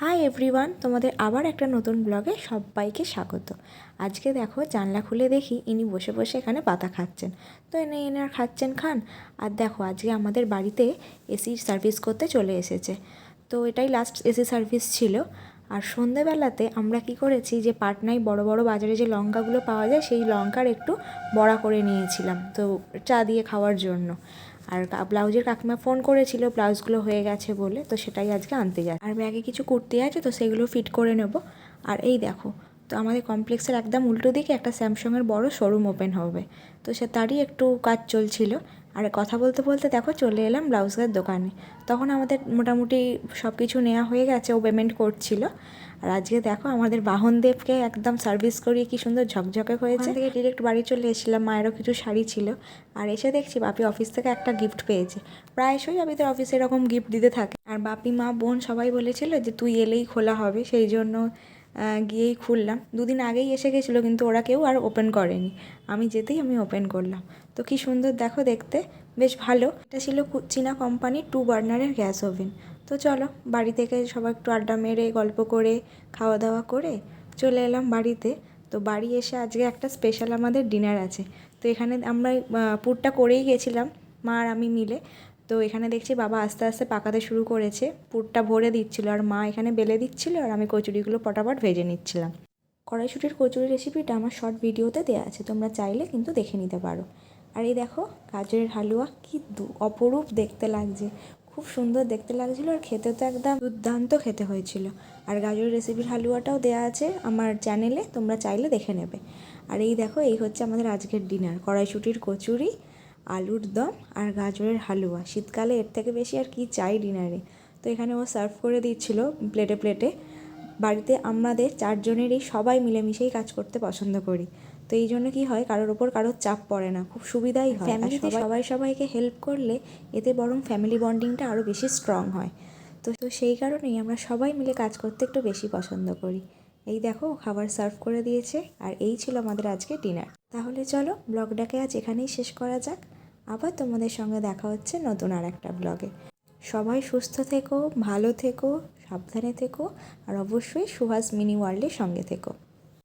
Hi everyone, তোমাদের আবার একটা নতুন ব্লগে সবাইকে স্বাগত। আজকে দেখো জানলা খুলে দেখি ইনি বসে বসে এখানে পাতা খাচ্ছেন। তো এনার খাচ্ছেন খান। আর দেখো আজকে আমাদের বাড়িতে এসি সার্ভিস করতে চলে এসেছে। তো এটাই লাস্ট এসি সার্ভিস ছিল। আর সন্ধেবেলাতে আমরা কি করেছি, যে পাটনায় বড় বড় বাজারে যে লঙ্কাগুলো পাওয়া যায় সেই লঙ্কার একটু বড়া করে নিয়েছিলাম, তো চা দিয়ে খাওয়ার জন্য। আর ব্লাউজের কাকিমা ফোন করেছিল ব্লাউজগুলো হয়ে গেছে বলে, তো সেটাই আজকে আনতে যায়। আর ব্যাগে কিছু কুর্তি আছে, তো সেগুলো ফিট করে নেব। আর এই দেখো, তো আমাদের কমপ্লেক্সের একদম উল্টো দিকে একটা স্যামসাংয়ের বড় শোরুম ওপেন হবে, তো সে তারই একটু কাজ চলছিল। আর কথা বলতে বলতে দেখো চলে এলাম ব্লাউজের দোকানে। তখন আমাদের মোটামুটি সব কিছু নেওয়া হয়ে গেছে, ও পেমেন্ট করছিল। আর আজকে দেখো আমাদের বাহনদেবকে একদম সার্ভিস করিয়ে কি সুন্দর ঝকঝকে হয়েছে। থেকে ডিরেক্ট বাড়ি চলে এসেছিলাম, মায়েরও কিছু শাড়ি ছিল। আর এসে দেখছি বাপি অফিস থেকে একটা গিফট পেয়েছে। প্রায়শই বাপিদের অফিসে এরকম গিফট দিতে থাকে। আর বাপি, মা, বোন সবাই বলেছিল যে তুই এলেই খোলা হবে, সেই জন্য গিয়েই খুললাম। দুদিন আগেই এসে গেছিলো, কিন্তু ওরা কেউ আর ওপেন করেনি। আমি যেতেই আমি ওপেন করলাম। তো কি সুন্দর দেখো দেখতে, বেশ ভালো। এটা ছিল চীনা কোম্পানির 2 বার্নারের গ্যাস ওভেন। তো চলো বাড়ি থেকে সবাই একটু আড্ডা মেরে গল্প করে খাওয়া দাওয়া করে চলে এলাম বাড়িতে। তো বাড়ি এসে আজকে একটা স্পেশাল আমাদের ডিনার আছে। তো এখানে আমরা পুরটা করেই গেছিলাম, মা আর আমি মিলে। তো এখানে দেখছি বাবা আস্তে আস্তে পাকাতে শুরু করেছে, পুরটা ভরে দিচ্ছিল, আর মা এখানে বেলে দিচ্ছিল, আর আমি কচুরিগুলো পটাপট ভেজে নিচ্ছিলাম। কড়াইশুঁটির কচুরি রেসিপিটা আমার শর্ট ভিডিওতে দেওয়া আছে, তোমরা চাইলে কিন্তু দেখে নিতে পারো। আর এই দেখো গাজরের হালুয়া, কি অপরূপ দেখতে লাগছে, খুব সুন্দর দেখতে লাগছিলো। আর খেতে তো একদম দুর্দান্ত খেতে হয়েছিল। আর গাজরের রেসিপির হালুয়াটাও দেওয়া আছে আমার চ্যানেলে, তোমরা চাইলে দেখে নেবে। আর এই দেখো, এই হচ্ছে আমাদের আজকের ডিনার: কড়াইশুঁটির কচুরি, আলুর দম আর গাজরের হালুয়া। শীতকালে এর থেকে বেশি আর কি চাই ডিনারে। তো এখানে ও সার্ভ করে দিচ্ছিল প্লেটে প্লেটে। বাড়িতে আমাদের 4 জনেরই সবাই মিলেমিশেই কাজ করতে পছন্দ করি। তো এই জন্য কী হয়, কারোর ওপর কারোর চাপ পড়ে না, খুব সুবিধাই হয়। ফ্যামিলিতে সবাই সবাইকে হেল্প করলে এতে বরং ফ্যামিলি বন্ডিংটা আরও বেশি স্ট্রং হয়। তো সেই কারণেই আমরা সবাই মিলে কাজ করতে একটু বেশি পছন্দ করি। এই দেখো খাবার সার্ভ করে দিয়েছে। আর এই ছিল আমাদের আজকে ডিনার। তাহলে চলো ব্লগটাকে আজ এখানেই শেষ করা যাক। আবার তোমাদের সঙ্গে দেখা হচ্ছে নতুন আর একটা ব্লগে। সবাই সুস্থ থেকো, ভালো থেকো, সাবধানে থেকো, আর অবশ্যই সুহাস মিনি ওয়ার্ল্ডের সঙ্গে থেকো।